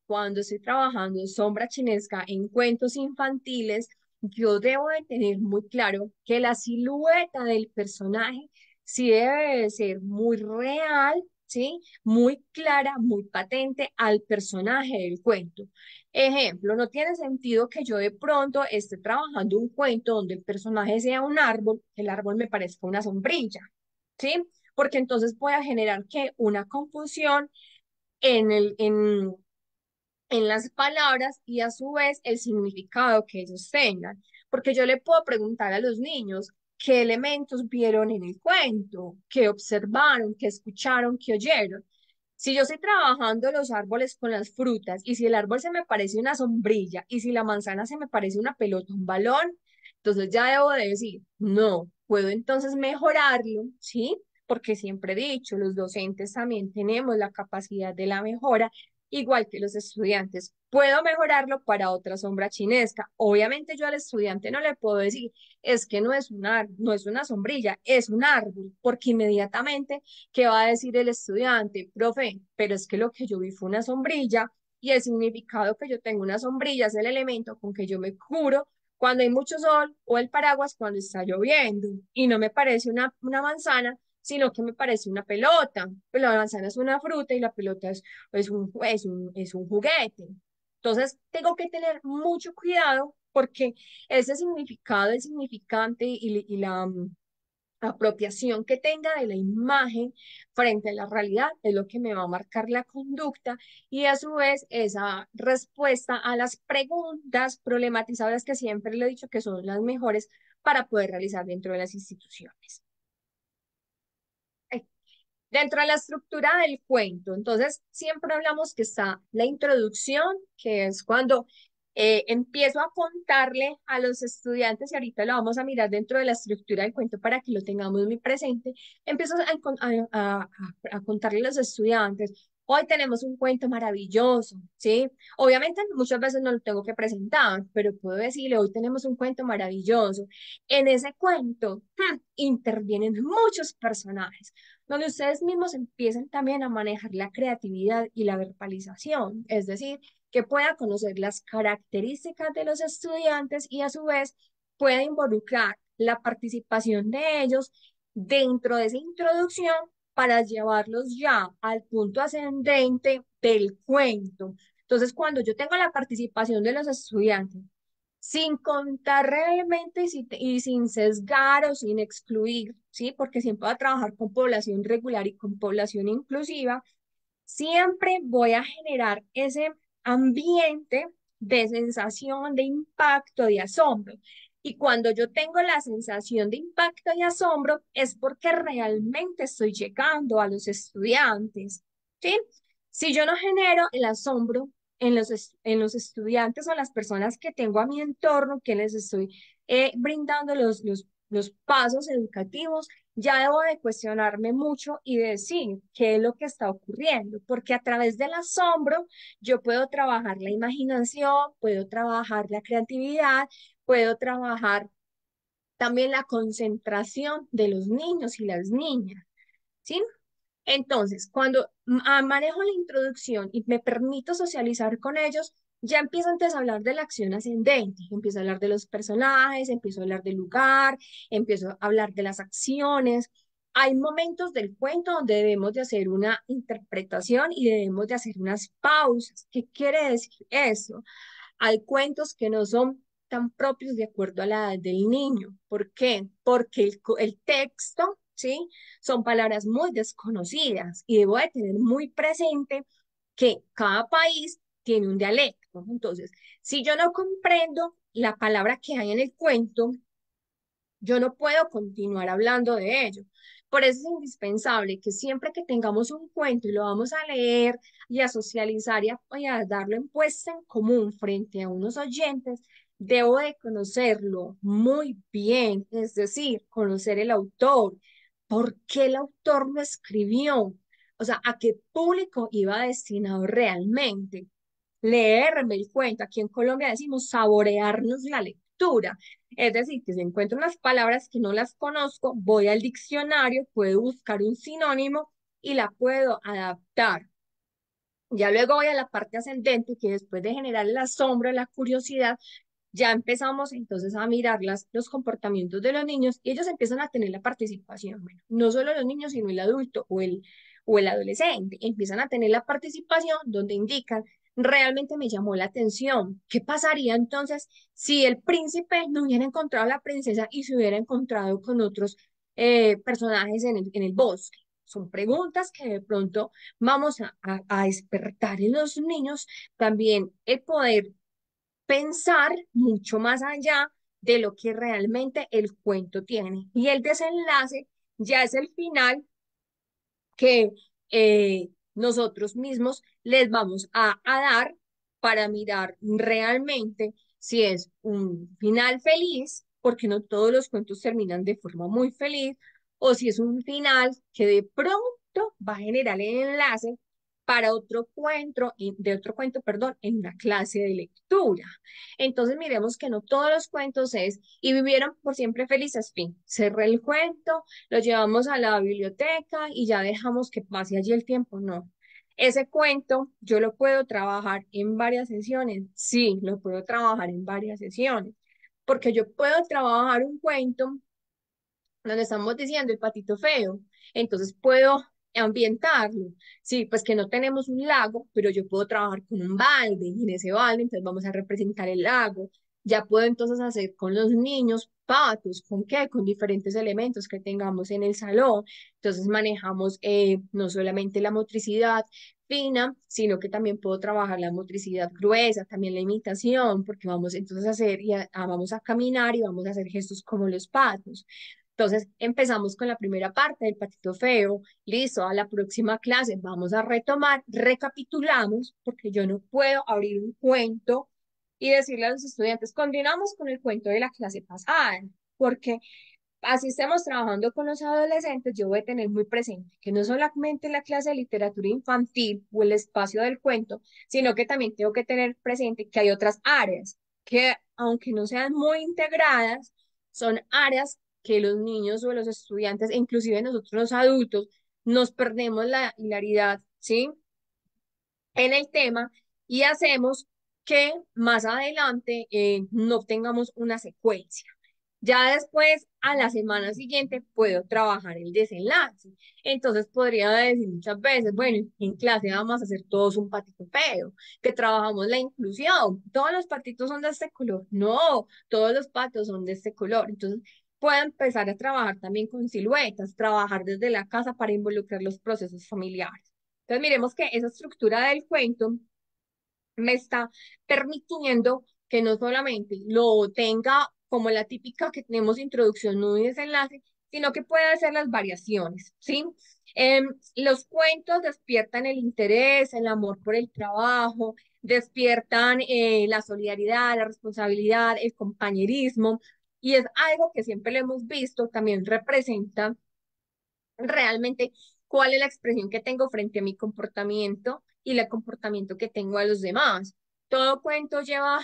cuando estoy trabajando en sombra chinesca en cuentos infantiles, yo debo de tener muy claro que la silueta del personaje sí debe de ser muy real, ¿sí? Muy clara, muy patente al personaje del cuento. Ejemplo, no tiene sentido que yo de pronto esté trabajando un cuento donde el personaje sea un árbol, que el árbol me parezca una sombrilla, ¿sí? Porque entonces voy a generar que una confusión en en las palabras y a su vez el significado que ellos tengan. Porque yo le puedo preguntar a los niños qué elementos vieron en el cuento, qué observaron, qué escucharon, qué oyeron. Si yo estoy trabajando los árboles con las frutas y si el árbol se me parece una sombrilla y si la manzana se me parece una pelota, un balón, entonces ya debo de decir, no, puedo entonces mejorarlo, ¿sí? Porque siempre he dicho, los docentes también tenemos la capacidad de la mejora, igual que los estudiantes. Puedo mejorarlo para otra sombra chinesca. Obviamente yo al estudiante no le puedo decir, es que no es no es una sombrilla, es un árbol, porque inmediatamente ¿qué va a decir el estudiante? Profe, pero es que lo que yo vi fue una sombrilla y el significado que yo tengo una sombrilla es el elemento con que yo me cubro cuando hay mucho sol o el paraguas cuando está lloviendo y no me parece una manzana, sino que me parece una pelota. Pues la manzana es una fruta y la pelota es un juguete. Entonces, tengo que tener mucho cuidado porque ese significado, el significante y la apropiación que tenga de la imagen frente a la realidad es lo que me va a marcar la conducta y a su vez esa respuesta a las preguntas problematizadoras que siempre le he dicho que son las mejores para poder realizar dentro de las instituciones. Dentro de la estructura del cuento, entonces siempre hablamos que está la introducción, que es cuando empiezo a contarle a los estudiantes, y ahorita lo vamos a mirar dentro de la estructura del cuento para que lo tengamos muy presente. Empiezo a contarle a los estudiantes, hoy tenemos un cuento maravilloso, ¿sí? Obviamente muchas veces no lo tengo que presentar, pero puedo decirle, hoy tenemos un cuento maravilloso. En ese cuento intervienen muchos personajes donde ustedes mismos empiecen también a manejar la creatividad y la verbalización, es decir, que pueda conocer las características de los estudiantes y a su vez pueda involucrar la participación de ellos dentro de esa introducción para llevarlos ya al punto ascendente del cuento. Entonces, cuando yo tengo la participación de los estudiantes, sin contar realmente y sin sesgar o sin excluir, ¿sí? Porque siempre voy a trabajar con población regular y con población inclusiva, siempre voy a generar ese ambiente de sensación, de impacto, de asombro. Y cuando yo tengo la sensación de impacto y asombro, es porque realmente estoy llegando a los estudiantes, ¿sí? Si yo no genero el asombro en los estudiantes o las personas que tengo a mi entorno, que les estoy brindando los pasos educativos, ya debo de cuestionarme mucho y decir qué es lo que está ocurriendo, porque a través del asombro yo puedo trabajar la imaginación, puedo trabajar la creatividad, puedo trabajar también la concentración de los niños y las niñas, ¿sí? Entonces, cuando manejo la introducción y me permito socializar con ellos, ya empiezo antes a hablar de la acción ascendente, empiezo a hablar de los personajes, empiezo a hablar del lugar, empiezo a hablar de las acciones. Hay momentos del cuento donde debemos de hacer una interpretación y debemos de hacer unas pausas. ¿Qué quiere decir eso? Hay cuentos que no son tan propios de acuerdo a la edad del niño. ¿Por qué? Porque el texto, ¿sí? Son palabras muy desconocidas y debo de tener muy presente que cada país tiene un dialecto. Entonces, si yo no comprendo la palabra que hay en el cuento, yo no puedo continuar hablando de ello. Por eso es indispensable que siempre que tengamos un cuento y lo vamos a leer y a socializar y a darlo en puesta en común frente a unos oyentes, debo de conocerlo muy bien, es decir, conocer el autor, por qué el autor lo escribió, o sea, a qué público iba destinado realmente. Leerme el cuento, aquí en Colombia decimos saborearnos la lectura. Es decir, que si encuentro unas palabras que no las conozco, voy al diccionario, puedo buscar un sinónimo y la puedo adaptar. Ya luego voy a la parte ascendente, que después de generar el asombro, la curiosidad, ya empezamos entonces a mirar los comportamientos de los niños y ellos empiezan a tener la participación. Bueno, no solo los niños, sino el adulto o el adolescente empiezan a tener la participación donde indican, realmente me llamó la atención. ¿Qué pasaría entonces si el príncipe no hubiera encontrado a la princesa y se hubiera encontrado con otros personajes en el bosque? Son preguntas que de pronto vamos a despertar en los niños también el poder pensar mucho más allá de lo que realmente el cuento tiene. Y el desenlace ya es el final que nosotros mismos les vamos a dar para mirar realmente si es un final feliz, porque no todos los cuentos terminan de forma muy feliz, o si es un final que de pronto va a generar el enlace para otro cuento, de otro cuento, perdón, en una clase de lectura. Entonces miremos que no todos los cuentos es y vivieron por siempre felices, fin. Cerré el cuento, lo llevamos a la biblioteca y ya dejamos que pase allí el tiempo. No. Ese cuento yo lo puedo trabajar en varias sesiones. Sí, lo puedo trabajar en varias sesiones. Porque yo puedo trabajar un cuento donde estamos diciendo el patito feo. Entonces puedo ambientarlo. Sí, pues que no tenemos un lago, pero yo puedo trabajar con un balde y en ese balde entonces vamos a representar el lago. Ya puedo entonces hacer con los niños patos, ¿con qué? Con diferentes elementos que tengamos en el salón. Entonces manejamos no solamente la motricidad fina, sino que también puedo trabajar la motricidad gruesa, también la imitación, porque vamos entonces a hacer, vamos a caminar y vamos a hacer gestos como los patos. Entonces empezamos con la primera parte del patito feo, listo, a la próxima clase vamos a retomar, recapitulamos, porque yo no puedo abrir un cuento y decirle a los estudiantes, continuamos con el cuento de la clase pasada, porque así estemos trabajando con los adolescentes, yo voy a tener muy presente que no solamente la clase de literatura infantil o el espacio del cuento, sino que también tengo que tener presente que hay otras áreas que, aunque no sean muy integradas, son áreas que los niños o los estudiantes, e inclusive nosotros los adultos, nos perdemos la hilaridad, ¿sí? En el tema y hacemos que más adelante no tengamos una secuencia. Ya después, a la semana siguiente, puedo trabajar el desenlace. Entonces podría decir muchas veces, bueno, en clase vamos a hacer todos un patito feo, que trabajamos la inclusión. Todos los patitos son de este color. No, todos los patos son de este color. Entonces, puedo empezar a trabajar también con siluetas, trabajar desde la casa para involucrar los procesos familiares. Entonces, miremos que esa estructura del cuento me está permitiendo que no solamente lo tenga como la típica que tenemos introducción, nudo y desenlace, sino que pueda hacer las variaciones, ¿sí? Los cuentos despiertan el interés, el amor por el trabajo, despiertan la solidaridad, la responsabilidad, el compañerismo, y es algo que siempre lo hemos visto, también representa realmente cuál es la expresión que tengo frente a mi comportamiento y el comportamiento que tengo a los demás. Todo cuento lleva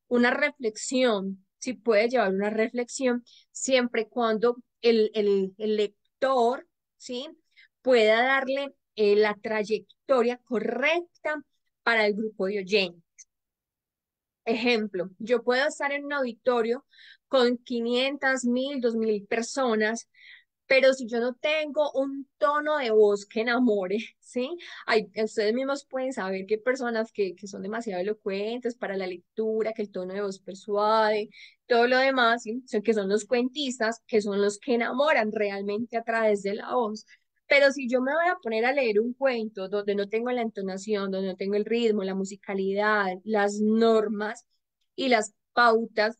una reflexión, si puede llevar una reflexión, siempre y cuando el lector, ¿sí? Pueda darle la trayectoria correcta para el grupo de oyentes. Ejemplo, yo puedo estar en un auditorio con 500, 1000, 2000 personas, pero si yo no tengo un tono de voz que enamore, ¿sí? Ustedes mismos pueden saber que hay personas que son demasiado elocuentes para la lectura, que el tono de voz persuade, todo lo demás, ¿sí? Que son los cuentistas, que son los que enamoran realmente a través de la voz. Pero si yo me voy a poner a leer un cuento donde no tengo la entonación, donde no tengo el ritmo, la musicalidad, las normas y las pautas,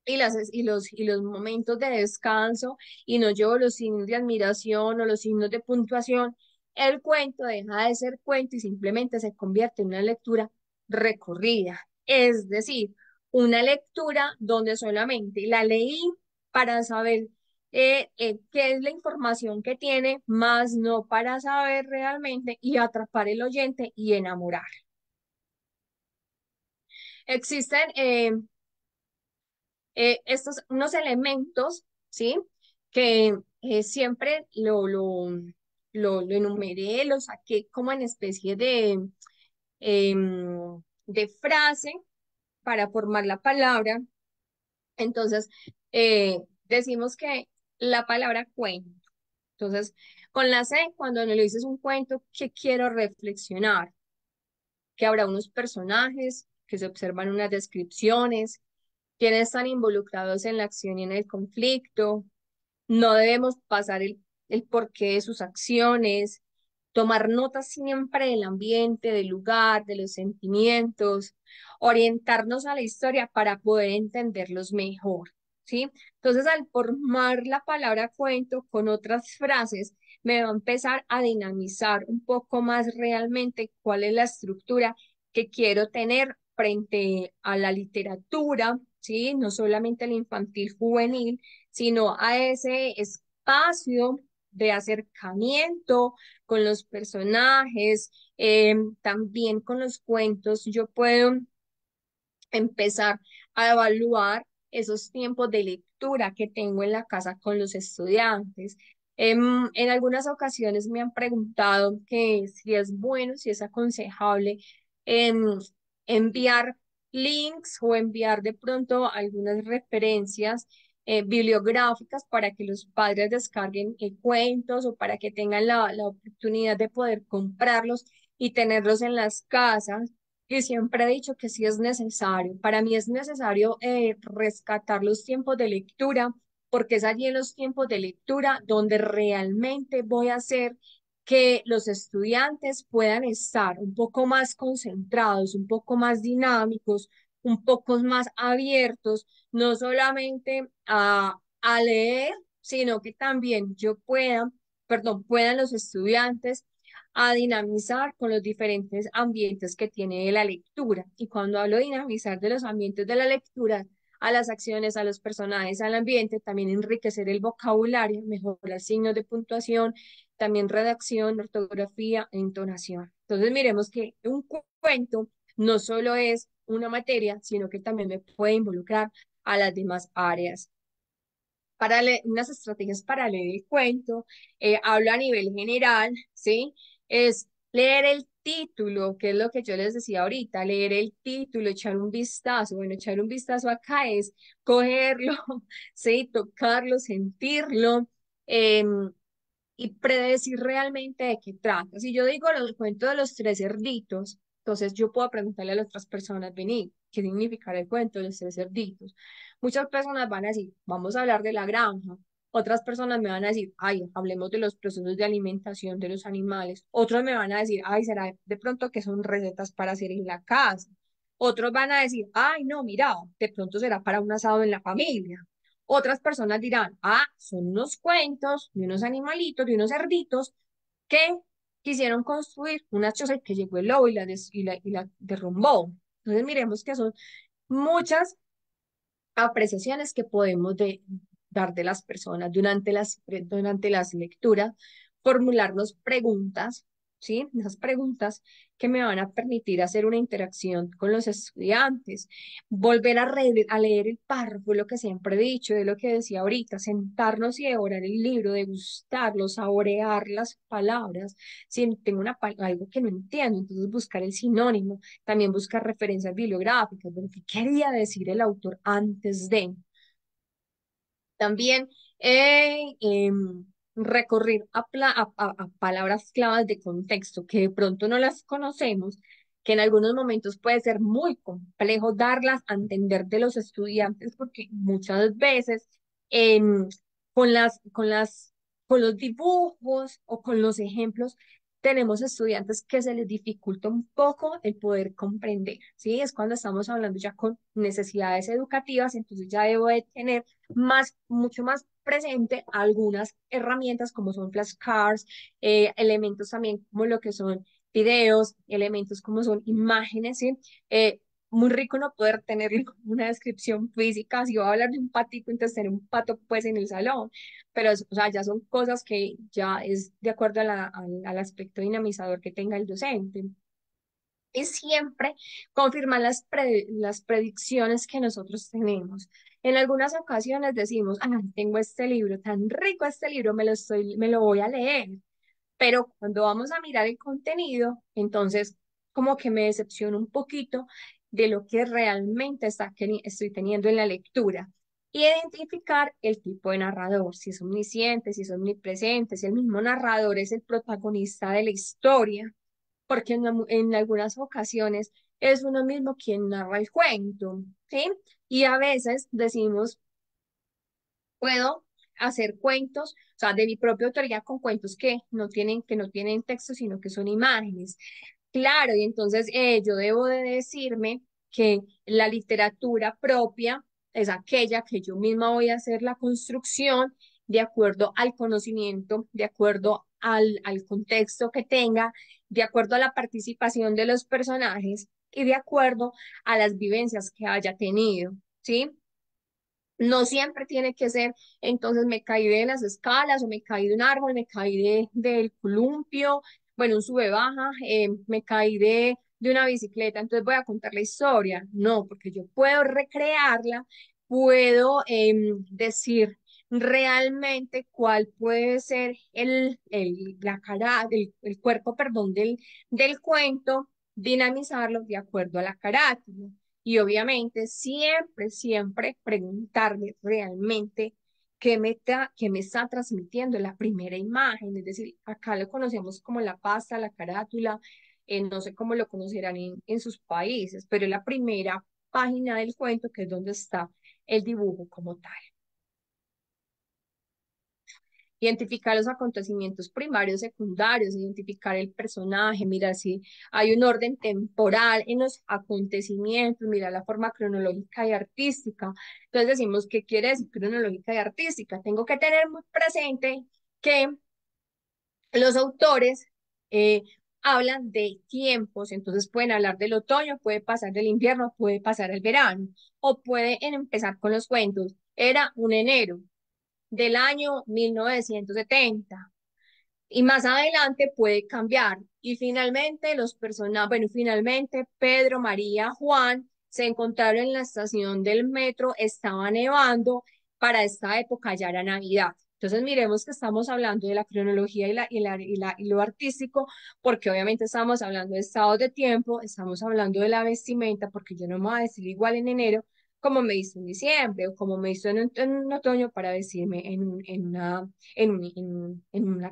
y los momentos de descanso y no llevo los signos de admiración o los signos de puntuación, el cuento deja de ser cuento y simplemente se convierte en una lectura recorrida. Es decir, una lectura donde solamente la leí para saber qué es la información que tiene, más no para saber realmente y atrapar el oyente y enamorar. Existen estos unos elementos, ¿sí? Que siempre lo enumeré, lo saqué como en especie de frase para formar la palabra. Entonces, decimos que la palabra cuento. Entonces, con la C, cuando no le dices un cuento, ¿qué quiero reflexionar? Que habrá unos personajes, que se observan unas descripciones, quienes están involucrados en la acción y en el conflicto. No debemos pasar el porqué de sus acciones, tomar nota siempre del ambiente, del lugar, de los sentimientos, orientarnos a la historia para poder entenderlos mejor, ¿sí? Entonces, al formar la palabra cuento con otras frases, me va a empezar a dinamizar un poco más realmente cuál es la estructura que quiero tener frente a la literatura, ¿sí? No solamente la infantil juvenil, sino a ese espacio de acercamiento con los personajes, también con los cuentos. Yo puedo empezar a evaluar esos tiempos de lectura que tengo en la casa con los estudiantes. En algunas ocasiones me han preguntado que si es bueno, si es aconsejable em, enviar links o enviar de pronto algunas referencias bibliográficas para que los padres descarguen cuentos o para que tengan la oportunidad de poder comprarlos y tenerlos en las casas. Y siempre he dicho que sí es necesario. Para mí es necesario rescatar los tiempos de lectura, porque es allí en los tiempos de lectura donde realmente voy a hacer que los estudiantes puedan estar un poco más concentrados, un poco más dinámicos, un poco más abiertos, no solamente a leer, sino que también puedan los estudiantes a dinamizar con los diferentes ambientes que tiene la lectura. Y cuando hablo de dinamizar de los ambientes de la lectura, a las acciones, a los personajes, al ambiente, también enriquecer el vocabulario, mejorar signos de puntuación, también redacción, ortografía e entonación. Entonces, miremos que un cuento no solo es una materia, sino que también me puede involucrar a las demás áreas. Unas estrategias para leer el cuento, hablo a nivel general, ¿sí? Es leer el título, que es lo que yo les decía ahorita, leer el título, echar un vistazo. Bueno, echar un vistazo acá es cogerlo, ¿sí? Tocarlo, sentirlo, y predecir realmente de qué trata. Si yo digo los cuentos de los tres cerditos, entonces yo puedo preguntarle a las otras personas, vení, ¿qué significa el cuento de los tres cerditos? Muchas personas van a decir, vamos a hablar de la granja. Otras personas me van a decir, ay, hablemos de los procesos de alimentación de los animales. Otros me van a decir, ay, será de pronto que son recetas para hacer en la casa. Otros van a decir, ay, no, mira, de pronto será para un asado en la familia. Otras personas dirán, ah, son unos cuentos de unos animalitos, de unos cerditos que quisieron construir una choza y que llegó el lobo y la derrumbó. Entonces miremos que son muchas apreciaciones que podemos dar de las personas durante las lecturas, formularnos preguntas, ¿sí? Esas preguntas que me van a permitir hacer una interacción con los estudiantes, volver a leer el párrafo, lo que siempre he dicho, de lo que decía ahorita, sentarnos y devorar el libro, degustarlo, saborear las palabras. Si tengo algo que no entiendo, entonces buscar el sinónimo, también buscar referencias bibliográficas, ver qué quería decir el autor antes de. También recurrir a palabras claves de contexto que de pronto no las conocemos, que en algunos momentos puede ser muy complejo darlas a entender de los estudiantes, porque muchas veces em, con los dibujos o con los ejemplos tenemos estudiantes que se les dificulta un poco el poder comprender, ¿sí? Es cuando estamos hablando ya con necesidades educativas, entonces ya debo de tener mucho más presente algunas herramientas como son flashcards, elementos también como lo que son videos, elementos como son imágenes, ¿sí? Muy rico no poder tener una descripción física, si voy a hablar de un patico, entonces tener un pato pues en el salón, pero o sea, ya son cosas que ya es de acuerdo al aspecto dinamizador que tenga el docente. Y siempre confirmar las predicciones que nosotros tenemos. En algunas ocasiones decimos, ah, tengo este libro, tan rico este libro, me lo voy a leer. Pero cuando vamos a mirar el contenido, entonces como que me decepciono un poquito de lo que realmente estoy teniendo en la lectura. Identificar el tipo de narrador, si es omnisciente, si es omnipresente, si el mismo narrador es el protagonista de la historia, porque en algunas ocasiones es uno mismo quien narra el cuento, ¿sí? Y a veces decimos, puedo hacer cuentos, o sea, de mi propia autoría con cuentos que no tienen texto, sino que son imágenes. Claro, y entonces yo debo de decirme que la literatura propia es aquella que yo misma voy a hacer la construcción de acuerdo al conocimiento, de acuerdo al contexto que tenga, de acuerdo a la participación de los personajes y de acuerdo a las vivencias que haya tenido, ¿sí? No siempre tiene que ser, entonces me caí de las escalas o me caí de un árbol, me caí del columpio, bueno, un sube-baja, me caí de una bicicleta, entonces voy a contar la historia. No, porque yo puedo recrearla, puedo decir realmente cuál puede ser el cuerpo, perdón, del cuento, dinamizarlo de acuerdo a la carátula. Y obviamente siempre, siempre preguntarme realmente qué me está transmitiendo la primera imagen. Es decir, acá lo conocemos como la pasta, la carátula, no sé cómo lo conocerán en sus países, pero es la primera página del cuento que es donde está el dibujo como tal. identificar los acontecimientos primarios, secundarios, identificar el personaje, mirar si hay un orden temporal en los acontecimientos, mirar la forma cronológica y artística. Entonces decimos, ¿qué quiere decir cronológica y artística? Tengo que tener muy presente que los autores eh, hablan de tiempos, entonces pueden hablar del otoño, puede pasar del invierno, puede pasar el verano, o pueden empezar con los cuentos. Era un enero del año 1970 y más adelante puede cambiar. Y finalmente los personajes, bueno, finalmente Pedro, María, Juan se encontraron en la estación del metro, estaba nevando, para esta época ya era Navidad. Entonces miremos que estamos hablando de la cronología y lo artístico, porque obviamente estamos hablando de estados de tiempo, estamos hablando de la vestimenta, porque yo no me voy a decir igual en enero como me hizo en diciembre o como me hizo en un otoño para vestirme en una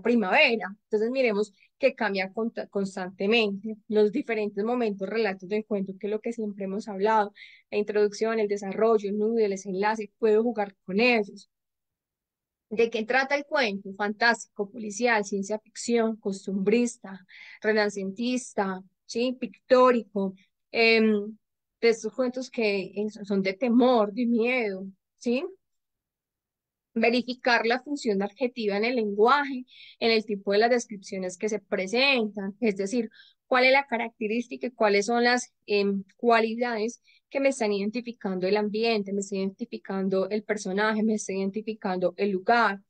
primavera. Entonces miremos que cambia constantemente los diferentes momentos, relatos del cuento, que es lo que siempre hemos hablado, la introducción, el desarrollo, el nudo, el desenlace, puedo jugar con ellos. ¿De qué trata el cuento? Fantástico, policial, ciencia ficción, costumbrista, renacentista, ¿sí? Pictórico, de estos cuentos que son de temor, de miedo, ¿sí? Verificar la función adjetiva en el lenguaje, en el tipo de las descripciones que se presentan, es decir, cuál es la característica y cuáles son las cualidades que me están identificando el ambiente, me está identificando el personaje, me está identificando el lugar.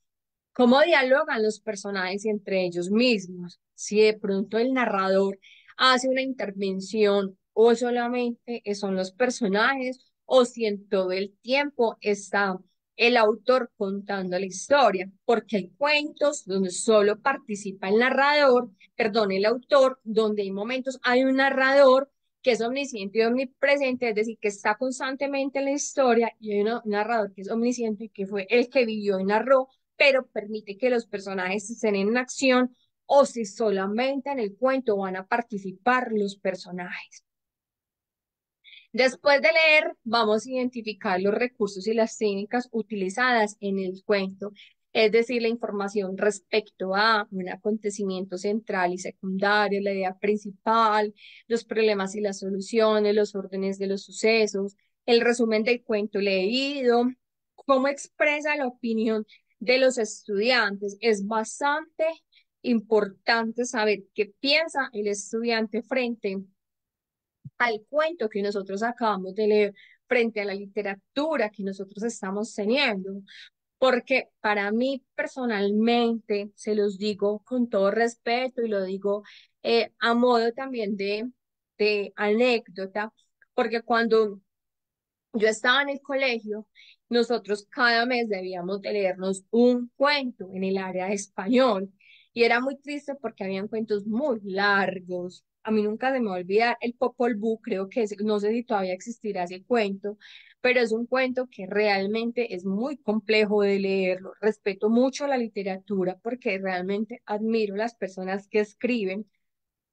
¿Cómo dialogan los personajes entre ellos mismos? Si de pronto el narrador hace una intervención o solamente son los personajes o si en todo el tiempo está el autor contando la historia, porque hay cuentos donde solo participa el narrador, perdón, el autor, donde hay momentos, hay un narrador que es omnisciente y omnipresente, es decir, que está constantemente en la historia, y hay un narrador que es omnisciente, que fue el que vivió y narró, pero permite que los personajes estén en acción o si solamente en el cuento van a participar los personajes. Después de leer, vamos a identificar los recursos y las técnicas utilizadas en el cuento, es decir, la información respecto a un acontecimiento central y secundario, la idea principal, los problemas y las soluciones, los órdenes de los sucesos, el resumen del cuento leído, cómo expresa la opinión de los estudiantes. Es bastante importante saber qué piensa el estudiante frente al cuento que nosotros acabamos de leer, frente a la literatura que nosotros estamos teniendo. Porque para mí personalmente, se los digo con todo respeto y lo digo a modo también de anécdota, porque cuando yo estaba en el colegio, nosotros cada mes debíamos de leernos un cuento en el área de español y era muy triste porque habían cuentos muy largos. A mí nunca se me va a olvidar el Popol Vuh, creo que no sé si todavía existirá ese cuento, pero es un cuento que realmente es muy complejo de leerlo. Respeto mucho la literatura porque realmente admiro las personas que escriben,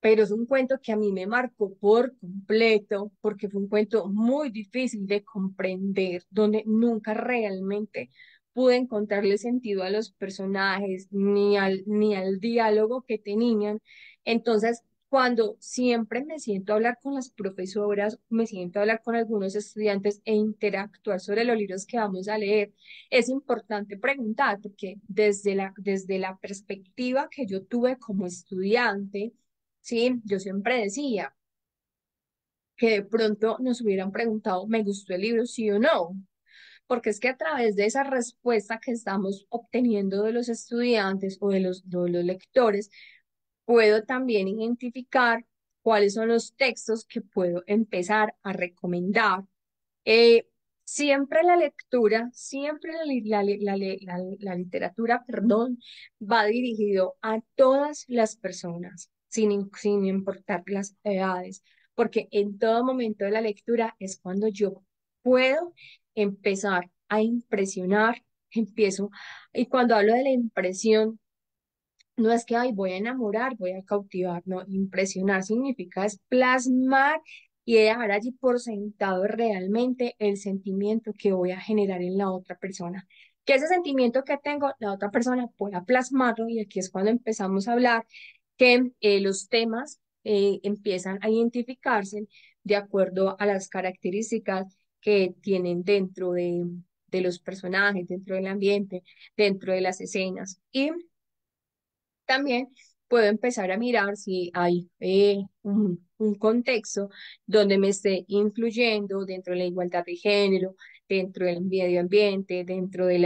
pero es un cuento que a mí me marcó por completo porque fue un cuento muy difícil de comprender, donde nunca realmente pude encontrarle sentido a los personajes ni al diálogo que tenían. Entonces, cuando siempre me siento a hablar con las profesoras, me siento a hablar con algunos estudiantes e interactuar sobre los libros que vamos a leer, es importante preguntar, porque desde la perspectiva que yo tuve como estudiante, sí, yo siempre decía que de pronto nos hubieran preguntado, ¿me gustó el libro, sí o no? Porque es que a través de esa respuesta que estamos obteniendo de los estudiantes o de los lectores, puedo también identificar cuáles son los textos que puedo empezar a recomendar. Eh, Siempre la lectura, siempre la literatura, perdón, va dirigido a todas las personas, sin importar las edades, porque en todo momento de la lectura es cuando yo puedo empezar a impresionar, empiezo, y cuando hablo de la impresión, no es que ay, voy a enamorar, voy a cautivar, no, impresionar significa es plasmar y dejar allí por sentado realmente el sentimiento que voy a generar en la otra persona. Que ese sentimiento que tengo, la otra persona pueda plasmarlo y aquí es cuando empezamos a hablar que los temas empiezan a identificarse de acuerdo a las características que tienen dentro de los personajes, dentro del ambiente, dentro de las escenas. Y también puedo empezar a mirar si hay un contexto donde me esté influyendo dentro de la igualdad de género, dentro del medio ambiente, dentro de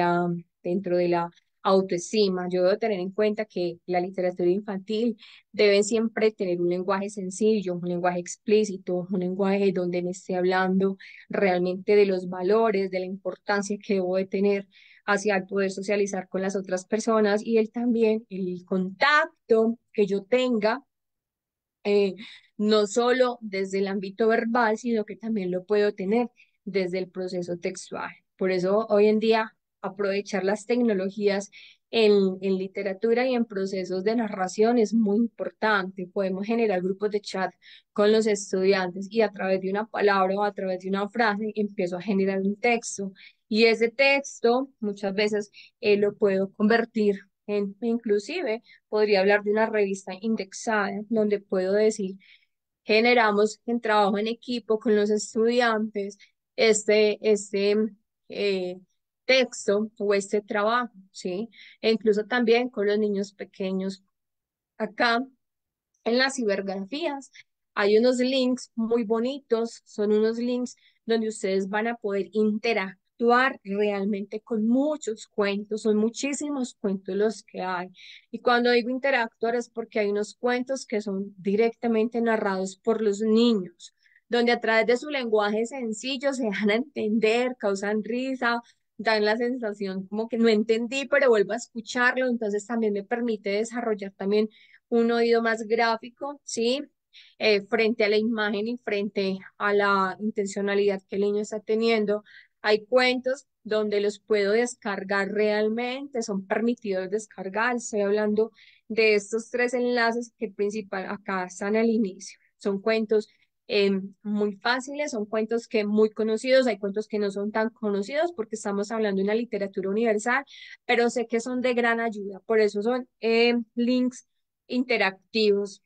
la autoestima. Yo debo tener en cuenta que la literatura infantil debe siempre tener un lenguaje sencillo, un lenguaje explícito, un lenguaje donde me esté hablando realmente de los valores, de la importancia que debo de tener hacia el poder socializar con las otras personas y él también, el contacto que yo tenga, eh, no solo desde el ámbito verbal, sino que también lo puedo tener desde el proceso textual. Por eso hoy en día aprovechar las tecnologías en literatura y en procesos de narración es muy importante. Podemos generar grupos de chat con los estudiantes y a través de una palabra o a través de una frase empiezo a generar un texto. Y ese texto muchas veces lo puedo convertir inclusive podría hablar de una revista indexada donde puedo decir, generamos en trabajo en equipo con los estudiantes este eh, texto o este trabajo, ¿sí? E incluso también con los niños pequeños. Acá en las cibergrafías hay unos links muy bonitos, son unos links donde ustedes van a poder interactuar realmente con muchos cuentos, son muchísimos cuentos los que hay. Y cuando digo interactuar es porque hay unos cuentos que son directamente narrados por los niños, donde a través de su lenguaje sencillo se dan a entender, causan risa, dan la sensación como que no entendí, pero vuelvo a escucharlo, entonces también me permite desarrollar también un oído más gráfico, ¿sí? Frente a la imagen y frente a la intencionalidad que el niño está teniendo. Hay cuentos donde los puedo descargar realmente, son permitidos descargar. Estoy hablando de estos tres enlaces que principal acá están al inicio. Son cuentos muy fáciles, son cuentos que muy conocidos, hay cuentos que no son tan conocidos porque estamos hablando de una literatura universal, pero sé que son de gran ayuda, por eso son links interactivos.